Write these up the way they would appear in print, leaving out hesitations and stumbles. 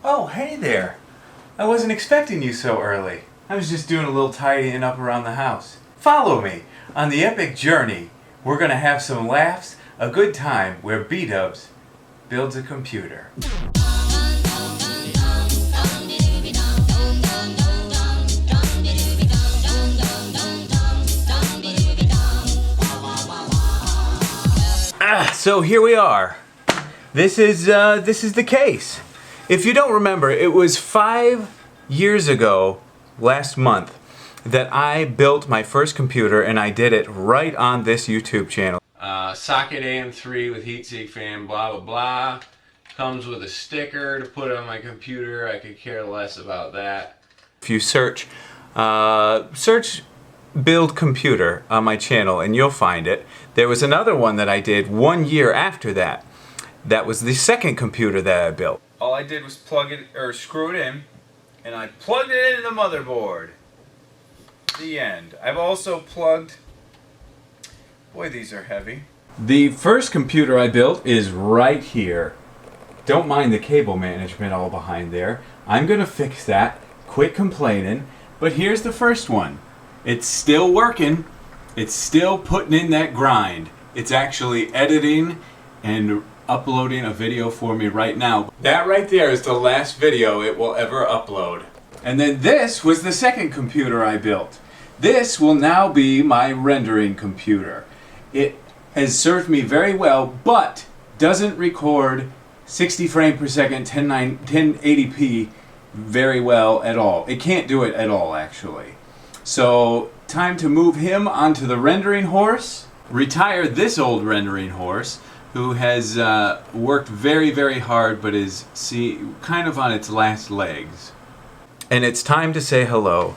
Oh, hey there. I wasn't expecting you so early. I was just doing a little tidying up around the house. Follow me on the epic journey. We're gonna have some laughs, a good time where Bdubs builds a computer. So here we are. This is the case. If you don't remember, it was 5 years ago, last month, that I built my first computer, and I did it right on this YouTube channel. Socket AM3 with heatsink fan, blah blah blah. Comes with a sticker to put on my computer. I could care less about that. If you search build computer on my channel and you'll find it. There was another one that I did 1 year after that. That was the second computer that I built. All I did was plug it, or screw it in, and I plugged it into the motherboard. The end. I've also plugged, boy these are heavy. The first computer I built is right here. Don't mind the cable management all behind there. I'm gonna fix that, quit complaining, but here's the first one. It's still working. It's still putting in that grind. It's actually editing and uploading a video for me right now. That right there is the last video it will ever upload. And then this was the second computer I built. This will now be my rendering computer. It has served me very well, but doesn't record 60 frames per second, 1080p very well at all. It can't do it at all, actually. So, time to move him onto the rendering horse, retire this old rendering horse, who has worked very, very hard, but is kind of on its last legs. And it's time to say hello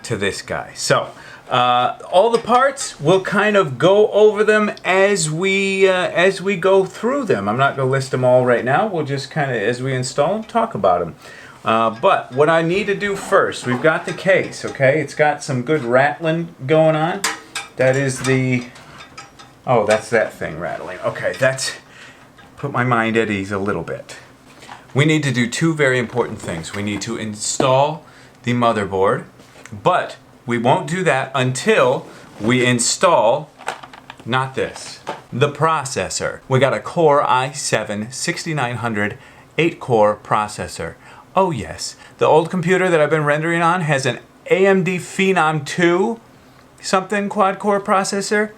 to this guy. So, all the parts, we'll kind of go over them as we go through them. I'm not going to list them all right now. We'll just kind of, as we install them, talk about them. But what I need to do first, we've got the case, okay? It's got some good rattling going on. That is the... Oh, that's that thing rattling. Okay, that's... Put my mind at ease a little bit. We need to do two very important things. We need to install the motherboard, but we won't do that until we install, not this, the processor. We got a Core i7-6900 8-core processor. Oh yes, the old computer that I've been rendering on has an AMD Phenom 2 something quad-core processor.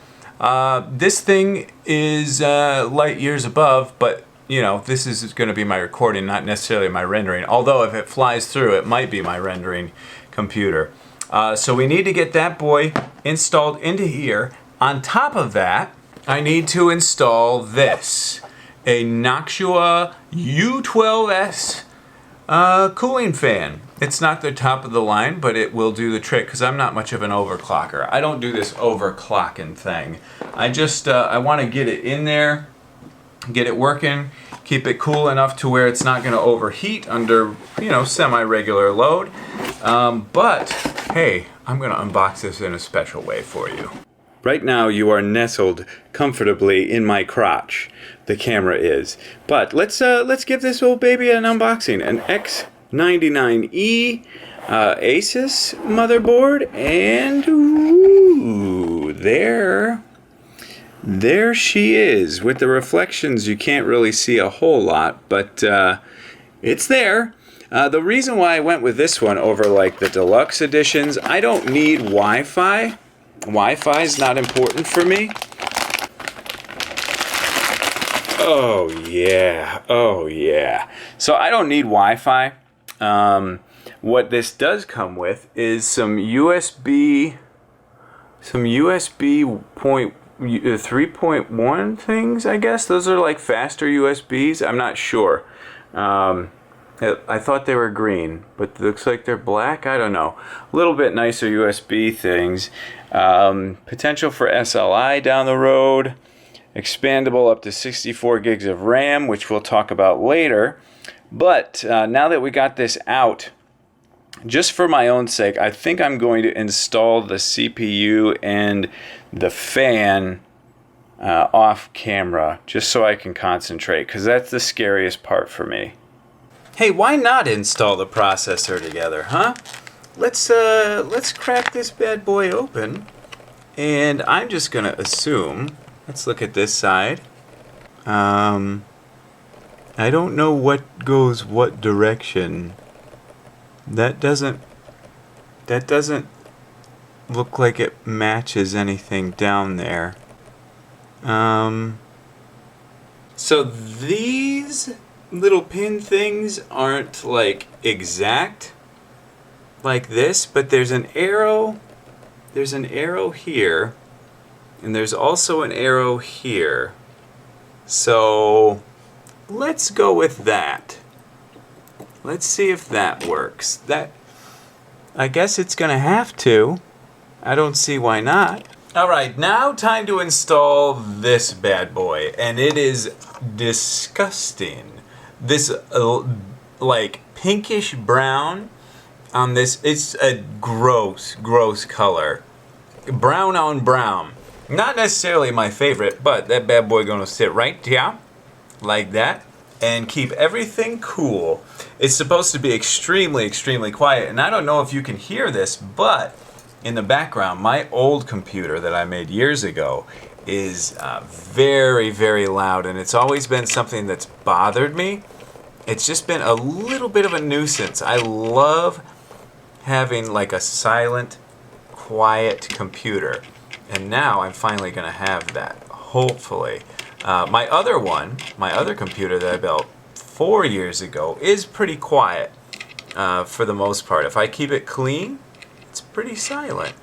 This thing is light years above, but you know, this is going to be my recording, not necessarily my rendering. Although if it flies through, it might be my rendering computer. So we need to get that boy installed into here. On top of that, I need to install this, a Noctua U12S cooling fan. It's not the top of the line, but it will do the trick because I'm not much of an overclocker. I don't do this overclocking thing. I just I want to get it in there, get it working, keep it cool enough to where it's not going to overheat under, you know, semi-regular load. But hey, I'm going to unbox this in a special way for you. Right now you are nestled comfortably in my crotch. The camera is. But let's give this old baby an unboxing. An X99E Asus motherboard, and ooh, there she is. With the reflections you can't really see a whole lot, but it's there. The reason why I went with this one over like the deluxe editions, I don't need Wi-Fi. Wi-Fi is not important for me. Oh yeah, oh yeah. So I don't need Wi-Fi. What this does come with is some USB 3.1 things, I guess. Those are like faster USBs. I'm not sure. I thought they were green, but it looks like they're black. I don't know. A little bit nicer USB things. Potential for SLI down the road. Expandable up to 64 gigs of RAM, which we'll talk about later. But now that we got this out, just for my own sake, I think I'm going to install the CPU and the fan off camera, just so I can concentrate, because that's the scariest part for me. Hey, why not install the processor together, huh? Let's crack this bad boy open, and I'm just gonna assume. Let's look at this side. I don't know what goes what direction. That doesn't look like it matches anything down there. So these little pin things aren't like exact like this, but there's an arrow here, and there's also an arrow here. So let's go with that. Let's see if that works. I guess it's gonna have to. I don't see why not. Alright, now time to install this bad boy, and it is disgusting. This like pinkish brown on this, it's a gross color. Brown on brown. Not necessarily my favorite, but that bad boy gonna sit right down like that and keep everything cool. It's supposed to be extremely quiet, and I don't know if you can hear this, but in the background, my old computer that I made years ago is very loud, and it's always been something that's bothered me. It's just been a little bit of a nuisance. I love having like a silent, quiet computer, and now I'm finally gonna have that, hopefully. My other computer that I built 4 years ago is pretty quiet for the most part. If I keep it clean, it's pretty silent.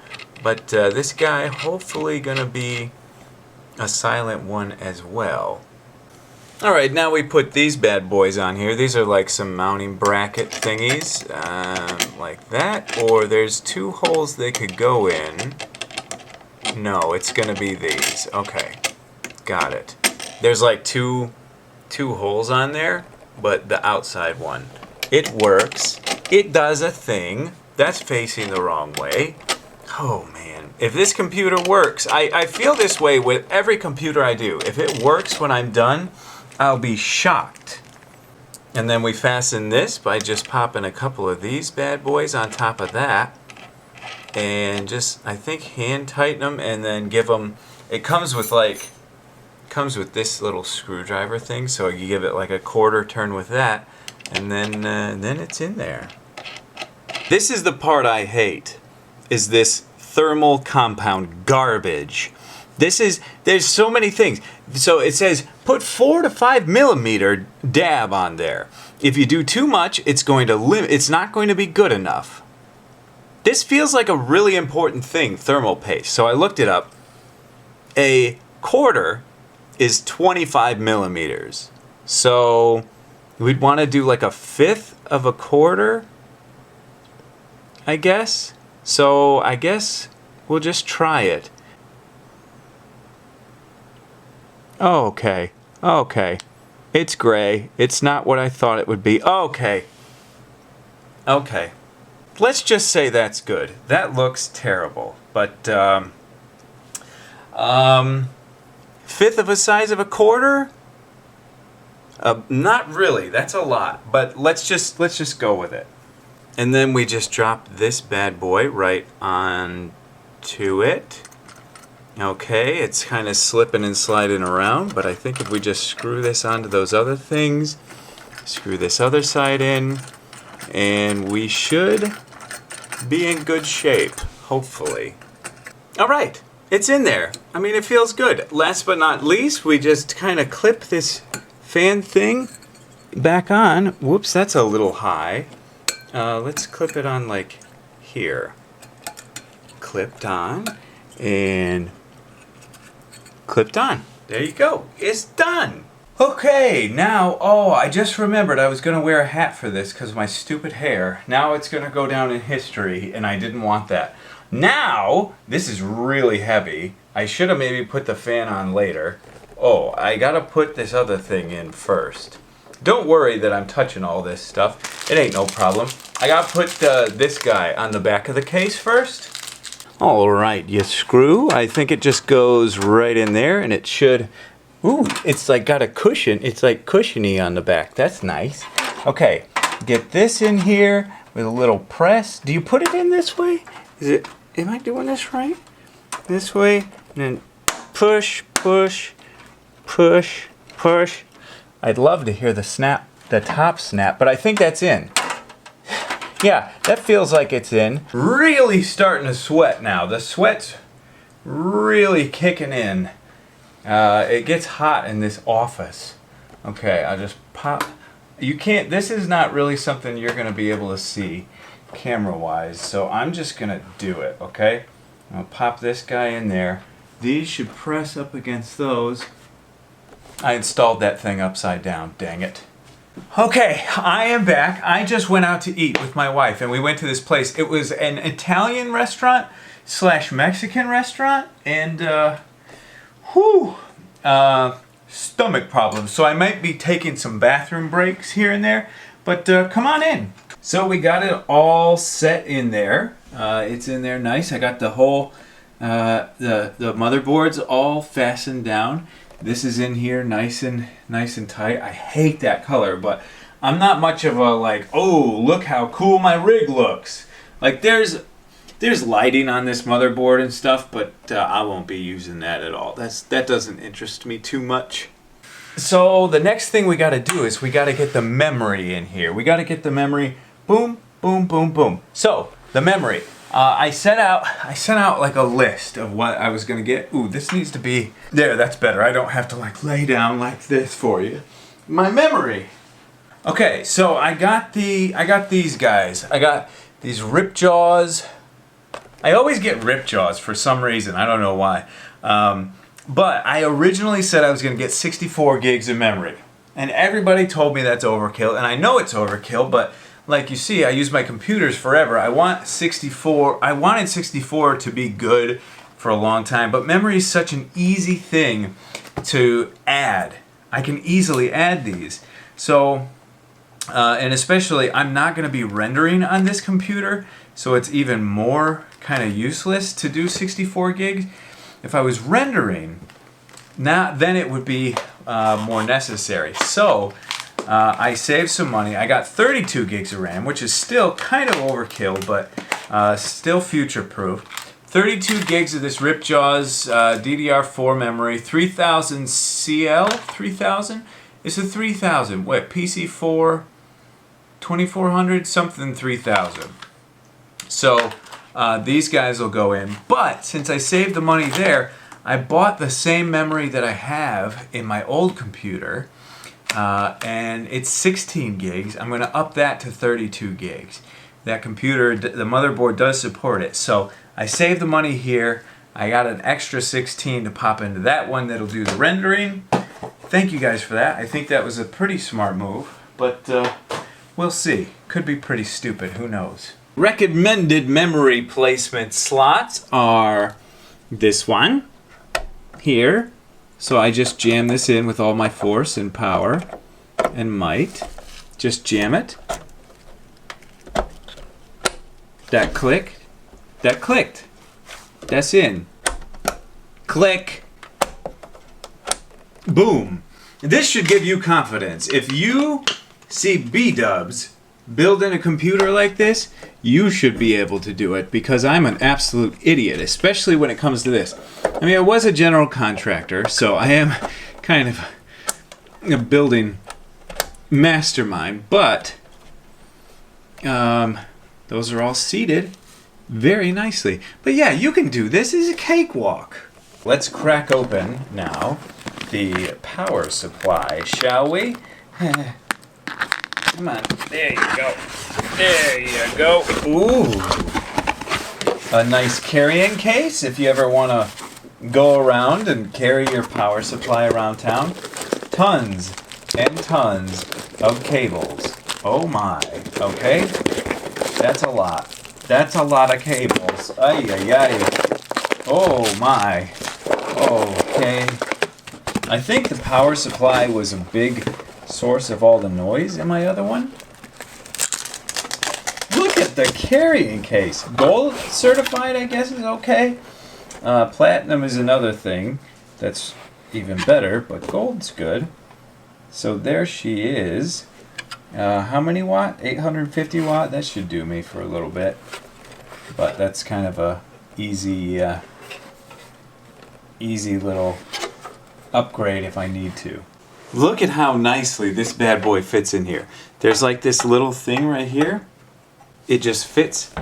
But this guy hopefully gonna be a silent one as well. Alright, now we put these bad boys on here. These are like some mounting bracket thingies, like that. Or there's 2 holes they could go in. No, it's gonna be these. Okay, got it. There's like two holes on there, but the outside one. It works. It does a thing. That's facing the wrong way. Oh man, if this computer works, I feel this way with every computer I do. If it works when I'm done, I'll be shocked. And then we fasten this by just popping a couple of these bad boys on top of that. And just, I think, hand tighten them and then give them, it comes with this little screwdriver thing, so you give it like a quarter turn with that, and then it's in there. This is the part I hate, is this thermal compound garbage. There's so many things. So it says put 4 to 5 millimeter dab on there. If you do too much, it's not going to be good enough. This feels like a really important thing, thermal paste. So I looked it up. A quarter is 25 millimeters. So we'd want to do like a fifth of a quarter, I guess. So I guess we'll just try it. Oh, okay. It's gray. It's not what I thought it would be. Okay. Let's just say that's good. That looks terrible. But fifth of a size of a quarter? Not really. That's a lot. But let's just go with it. And then we just drop this bad boy right onto it. Okay, it's kind of slipping and sliding around, but I think if we just screw this onto those other things, screw this other side in, and we should be in good shape, hopefully. Alright, it's in there. I mean, it feels good. Last but not least, we just kind of clip this fan thing back on. Whoops, that's a little high. Let's clip it on like here. Clipped on, and clipped on. There you go. It's done. Okay, now, I just remembered I was going to wear a hat for this because of my stupid hair. Now it's going to go down in history, and I didn't want that. Now, this is really heavy. I should have maybe put the fan on later. Oh, I got to put this other thing in first. Don't worry that I'm touching all this stuff. It ain't no problem. I got to put this guy on the back of the case first. Alright, you screw. I think it just goes right in there, and it should... Ooh, it's like got a cushion. It's like cushiony on the back. That's nice. Okay, Get this in here with a little press. Do you put it in this way? Am I doing this right? This way, and then push, push, push, push. I'd love to hear the snap, the top snap, but I think that's in. Yeah, that feels like it's in. Really starting to sweat now. The sweat's really kicking in. It gets hot in this office. Okay, I'll just pop. You can't, this is not really something you're gonna be able to see camera-wise, so I'm just gonna do it, okay? I'll pop this guy in there. These should press up against those. I installed that thing upside down, dang it. Okay, I am back. I just went out to eat with my wife and we went to this place. It was an Italian restaurant / Mexican restaurant, and stomach problems. So I might be taking some bathroom breaks here and there, but come on in. So we got it all set in there. It's in there nice. I got the whole, the motherboards all fastened down. This is in here nice and tight. I hate that color, but I'm not much of a like, oh, look how cool my rig looks. Like there's lighting on this motherboard and stuff, but I won't be using that at all. That doesn't interest me too much. So the next thing we got to do is we got to get the memory in here. We got to get the memory. Boom, boom, boom, boom. So the memory. I sent out like a list of what I was gonna get. Ooh, this needs to be there. That's better. I don't have to like lay down like this for you. My memory. Okay, so I got these guys. I got these rip jaws. I always get rip jaws for some reason. I don't know why. But I originally said I was gonna get 64 gigs of memory, and everybody told me that's overkill. And I know it's overkill, but like you see, I use my computers forever. I wanted 64 to be good for a long time, but memory is such an easy thing to add. I can easily add these. So, and especially, I'm not going to be rendering on this computer, so it's even more kind of useless to do 64 gigs. If I was rendering, then it would be more necessary. So, I saved some money. I got 32 gigs of RAM, which is still kind of overkill, but still future-proof. 32 gigs of this Ripjaws DDR4 memory, 3000 CL, 3000? It's a 3000. What, PC4, 2400, something 3000. So these guys will go in. But since I saved the money there, I bought the same memory that I have in my old computer. And it's 16 gigs. I'm going to up that to 32 gigs. That computer, the motherboard does support it. So I saved the money here. I got an extra 16 to pop into that one that'll do the rendering. Thank you guys for that. I think that was a pretty smart move, but we'll see. Could be pretty stupid, who knows. Recommended memory placement slots are this one here. So I just jam this in with all my force and power and might. Just jam it. That clicked. That clicked. That's in. Click. Boom. This should give you confidence. If you see Bdubs building a computer like this, you should be able to do it, because I'm an absolute idiot, especially when it comes to this. I mean, I was a general contractor, so I am kind of a building mastermind, but those are all seated very nicely. But yeah, you can do this. This is a cakewalk. Let's crack open now the power supply, shall we? Come on, there you go. There you go. Ooh. A nice carrying case if you ever want to go around and carry your power supply around town. Tons and tons of cables. Oh my, okay? That's a lot. That's a lot of cables. Ay, ay, ay. Oh my. Okay. I think the power supply was a big source of all the noise in my other one. Look at the carrying case. Gold certified, I guess, is okay. Platinum is another thing that's even better, but gold's good. So there she is. How many watt? 850 watt? That should do me for a little bit. But that's kind of a easy little upgrade if I need to. Look at how nicely this bad boy fits in here. There's like this little thing right here. It just fits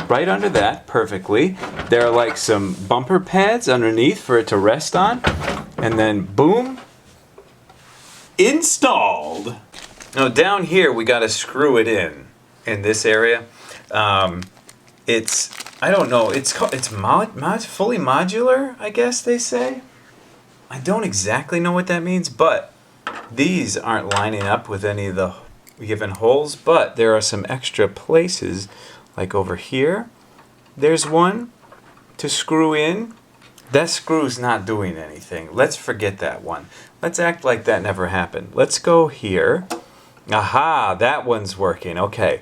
right under that perfectly. There are like some bumper pads underneath for it to rest on. And then boom, installed. Now down here we got to screw it in this area. It's, I don't know, it's fully modular, I guess they say. I don't exactly know what that means, but these aren't lining up with any of the given holes, but there are some extra places, like over here. There's one to screw in. That screw's not doing anything. Let's forget that one. Let's act like that never happened. Let's go here. Aha, that one's working. Okay,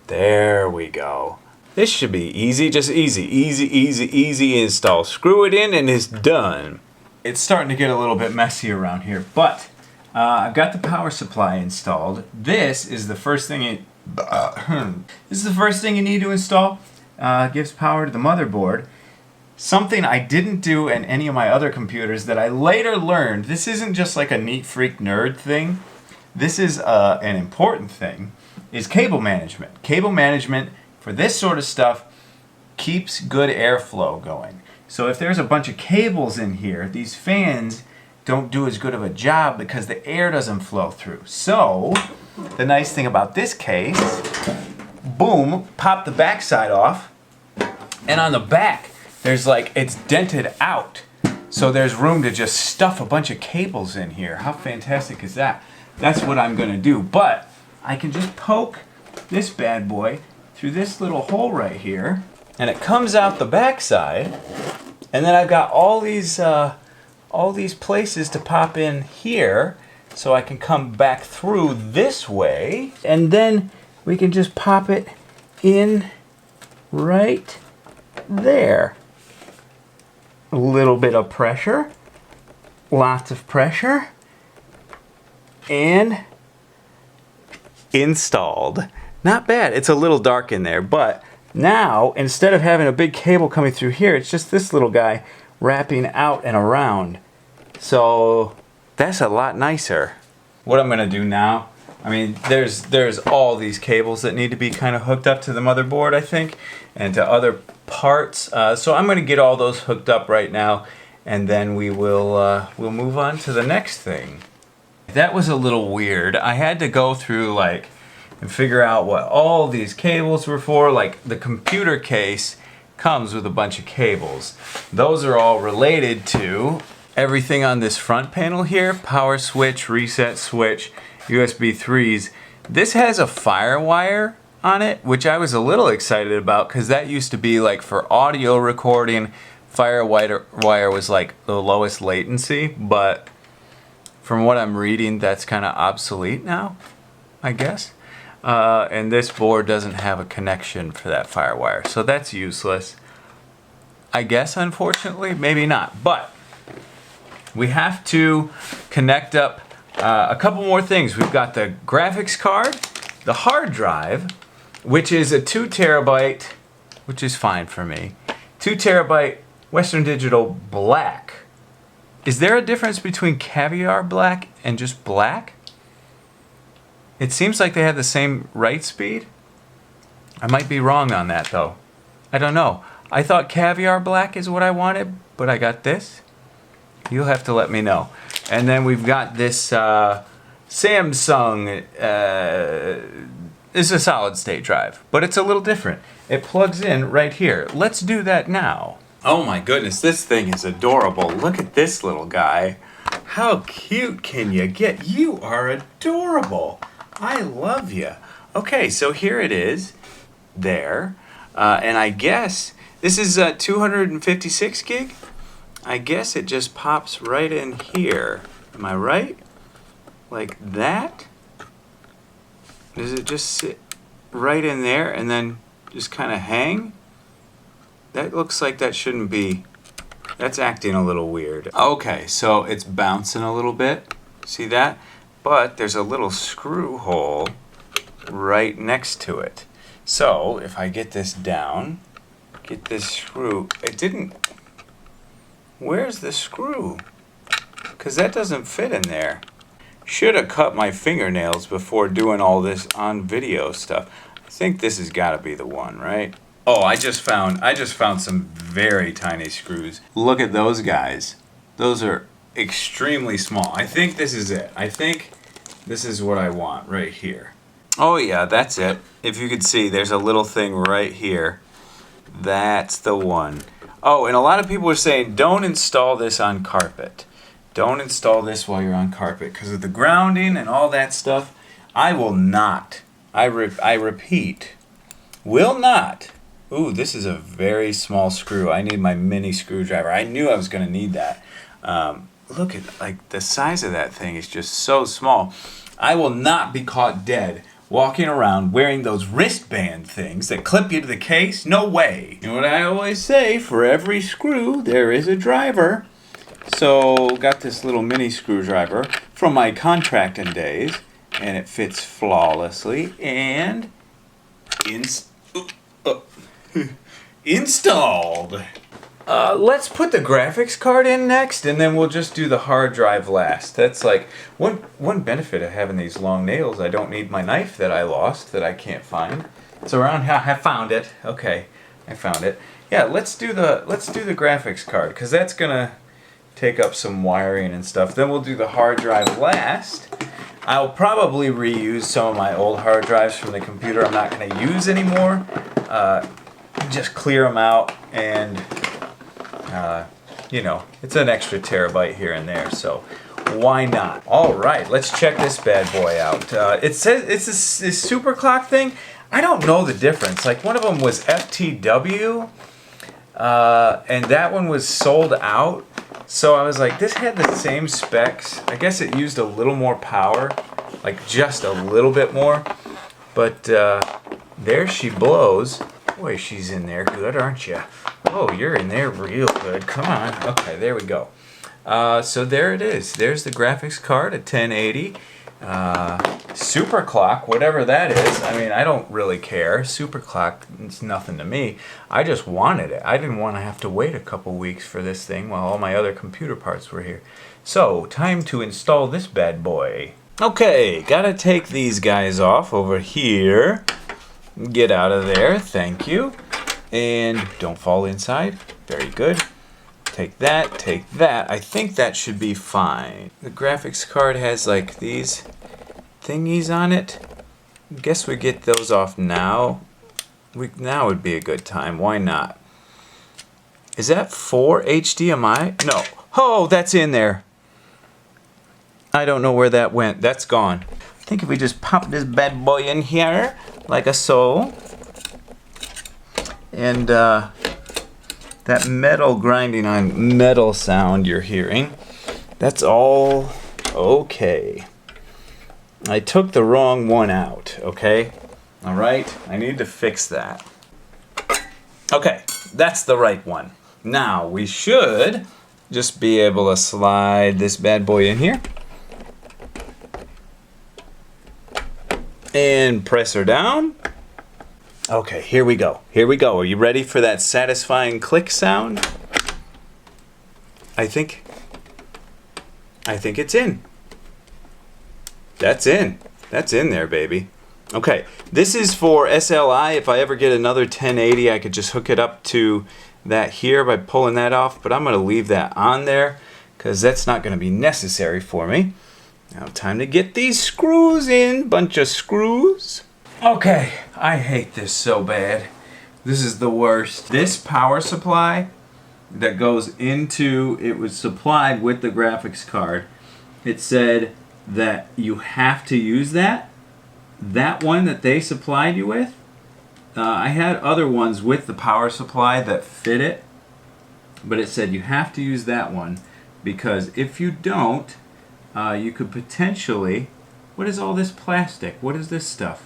there we go. This should be easy, just easy install. Screw it in and it's done. It's starting to get a little bit messy around here, but I've got the power supply installed. This is the first thing you need to install. Gives power to the motherboard. Something I didn't do in any of my other computers that I later learned. This isn't just like a neat freak nerd thing. This is an important thing. Is cable management. Cable management for this sort of stuff keeps good airflow going. So if there's a bunch of cables in here, these fans don't do as good of a job because the air doesn't flow through. So the nice thing about this case, boom, pop the back side off, and on the back there's like, it's dented out. So there's room to just stuff a bunch of cables in here. How fantastic is that? That's what I'm gonna do. But I can just poke this bad boy through this little hole right here, and it comes out the back side, and then I've got all these places to pop in here, so I can come back through this way, and then we can just pop it in right there. A little bit of pressure, lots of pressure, and installed. Not bad. It's a little dark in there, but now instead of having a big cable coming through here, it's just this little guy wrapping out and around. So that's a lot nicer. What I'm gonna do now, I mean, there's all these cables that need to be kind of hooked up to the motherboard, I think, and to other parts. So I'm gonna get all those hooked up right now, and then we'll move on to the next thing. That was a little weird. I had to go through and figure out what all these cables were for. Like the computer case comes with a bunch of cables. Those are all related to everything on this front panel here. Power switch, reset switch, USB 3s. This has a FireWire on it, which I was a little excited about because that used to be like for audio recording. FireWire was like the lowest latency, but from what I'm reading, that's kind of obsolete now, I guess. And this board doesn't have a connection for that FireWire, so that's useless. I guess, unfortunately, maybe not. But we have to connect up a couple more things. We've got the graphics card, the hard drive, which is a 2 terabyte, which is fine for me. 2 terabyte Western Digital black. Is there a difference between caviar black and just black? It seems like they have the same write speed. I might be wrong on that though. I don't know. I thought caviar black is what I wanted, but I got this. You'll have to let me know. And then we've got this Samsung. It's a solid state drive, but it's a little different. It plugs in right here. Let's do that now. Oh my goodness, this thing is adorable. Look at this little guy. How cute can you get? You are adorable. I love you. Okay, so here it is. There. And I guess this is 256 gig. I guess it just pops right in here. Am I right? Like that? Does it just sit right in there and then just kind of hang? That looks like that shouldn't be. That's acting a little weird. Okay, so it's bouncing a little bit. See that? but there's a little screw hole right next to it. So if I get this down, get this screw, it didn't, where's the screw? Because that doesn't fit in there. Should have cut my fingernails before doing all this on video stuff. I think this has got to be the one, right? Oh, I just found some very tiny screws. Look at those guys. Those are extremely small. I think this is it. I think this is what I want right here. Oh yeah, that's it. If you could see, there's a little thing right here. That's the one. Oh, and a lot of people are saying, don't install this on carpet. Don't install this while you're on carpet because of the grounding and all that stuff. I will not. I repeat, will not. Ooh, this is a very small screw. I need my mini screwdriver. I knew I was going to need that. Look at, like, the size of that thing is just so small. I will not be caught dead walking around wearing those wristband things that clip you to the case. No way. You know what I always say? For every screw, there is a driver. So, got this little mini screwdriver from my contracting days, and it fits flawlessly, and installed. Let's put the graphics card in next, and then we'll just do the hard drive last. That's like one benefit of having these long nails. I don't need my knife that I lost that I can't find. It's around. I found it. Okay, I found it. Yeah, let's do the graphics card because that's gonna take up some wiring and stuff. Then we'll do the hard drive last. I'll probably reuse some of my old hard drives from the computer I'm not going to use anymore. Just clear them out and, you know, it's an extra terabyte here and there, so why not? All right, let's check this bad boy out. It says it's this super clock thing. I don't know the difference. Like, one of them was FTW, and that one was sold out. So I was like, this had the same specs. I guess it used a little more power, like just a little bit more. But there she blows. Boy, she's in there good, aren't you? Oh, you're in there real good. Come on. Okay, there we go. So there it is. There's the graphics card, a 1080. Super clock, whatever that is. I mean, I don't really care. Super clock, it's nothing to me. I just wanted it. I didn't want to have to wait a couple weeks for this thing while all my other computer parts were here. So, time to install this bad boy. Okay, gotta take these guys off over here. Get out of there, thank you. And don't fall inside. Very good. Take that, take that. I think that should be fine. The graphics card has like these thingies on it. Guess we get those off now. Now would be a good time. Why not? Is that for HDMI? No. Oh, that's in there. I don't know where that went. That's gone. I think if we just pop this bad boy in here, like a so. And that metal grinding on metal sound you're hearing, that's all okay. I took the wrong one out, okay? All right, I need to fix that. Okay, that's the right one. Now, we should just be able to slide this bad boy in here. And press her down. Okay, here we go. Here we go. Are you ready for that satisfying click sound? I think it's in. That's in. That's in there, baby. Okay, this is for SLI. If I ever get another 1080, I could just hook it up to that here by pulling that off, but I'm going to leave that on there because that's not going to be necessary for me. Now, time to get these screws in. Bunch of screws. Okay, I hate this so bad. This is the worst. This power supply that goes into, it was supplied with the graphics card. It said that you have to use that one that they supplied you with. I had other ones with the power supply that fit it, but it said you have to use that one because if you don't, you could potentially, what is all this plastic? What is this stuff?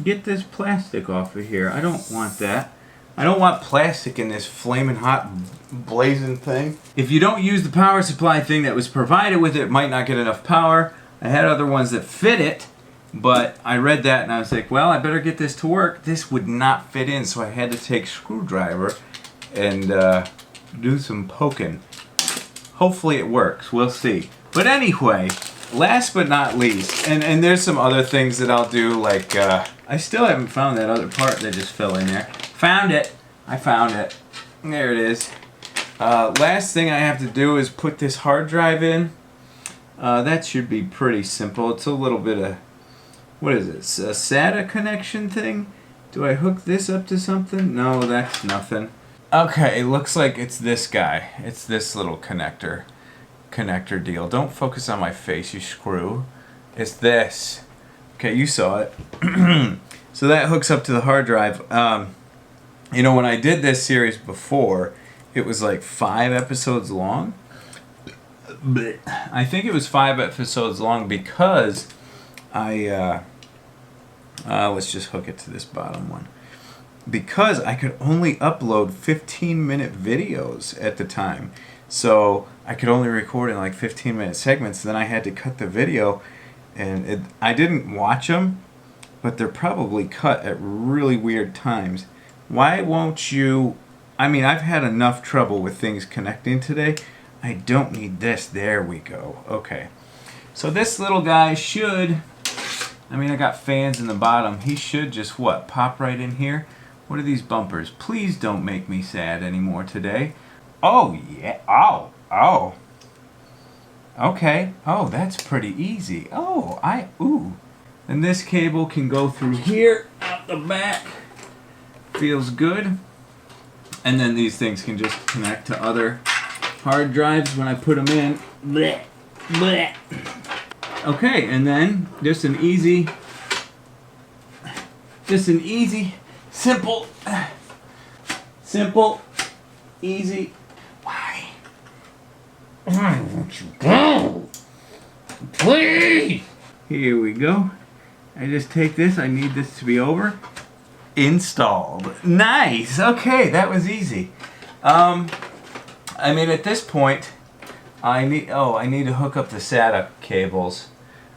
Get this plastic off of here. I don't want that. I don't want plastic in this flaming hot blazing thing. If you don't use the power supply thing that was provided with it, it might not get enough power. I had other ones that fit it, but I read that and I was like, well, I better get this to work. This would not fit in, so I had to take a screwdriver and do some poking. Hopefully it works. We'll see. But anyway, last but not least, and there's some other things that I'll do, like I still haven't found that other part that just fell in there. Found it. I found it. There it is. Last thing I have to do is put this hard drive in. That should be pretty simple. It's a little bit of, what is this, a SATA connection thing? Do I hook this up to something? No, that's nothing. Okay, it looks like it's this guy. It's this little connector deal. Don't focus on my face, you screw. It's this. Okay, you saw it. So that hooks up to the hard drive. You know, when I did this series before, it was like 5 episodes long. I think it was 5 episodes long because let's just hook it to this bottom one. Because I could only upload 15-minute videos at the time. So I could only record in like 15-minute segments. Then I had to cut the video, and I didn't watch them, but they're probably cut at really weird times. Why won't you... I mean, I've had enough trouble with things connecting today. I don't need this. There we go. Okay. So this little guy should... I mean, I got fans in the bottom. He should just, what, pop right in here? What are these bumpers? Please don't make me sad anymore today. Oh, yeah. Oh, oh. Okay. Oh, that's pretty easy. Oh, ooh. And this cable can go through here, out the back. Feels good. And then these things can just connect to other hard drives when I put them in. Blech, blech. Okay, and then just an easy, simple, easy. Why won't you go? Please. Here we go. I just take this. I need this to be over. Installed. Nice. Okay, that was easy. I mean, at this point, I need to hook up the SATA cables.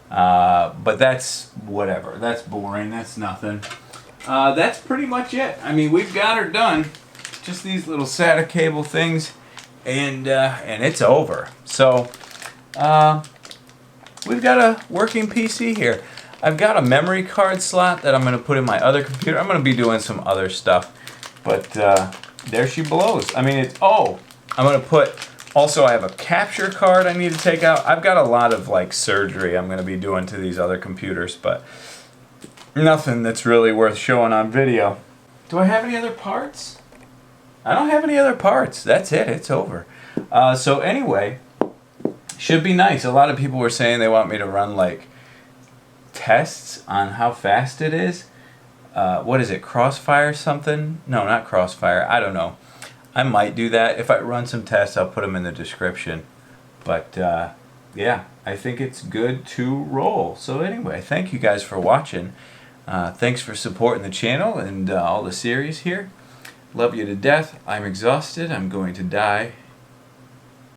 But that's whatever. That's boring. That's nothing. That's pretty much it. I mean, we've got her done. Just these little SATA cable things, and it's over. So, we've got a working PC here. I've got a memory card slot that I'm going to put in my other computer. I'm going to be doing some other stuff. But there she blows. I mean, I'm going to put... Also, I have a capture card I need to take out. I've got a lot of like surgery I'm going to be doing to these other computers, but nothing that's really worth showing on video. Do I have any other parts? I don't have any other parts. That's it. It's over. So anyway, should be nice. A lot of people were saying they want me to run like tests on how fast it is. What is it? Crossfire something? No, not Crossfire. I don't know. I might do that. If I run some tests, I'll put them in the description. But, yeah, I think it's good to roll. So anyway, thank you guys for watching. Thanks for supporting the channel and all the series here. Love you to death. I'm exhausted. I'm going to die.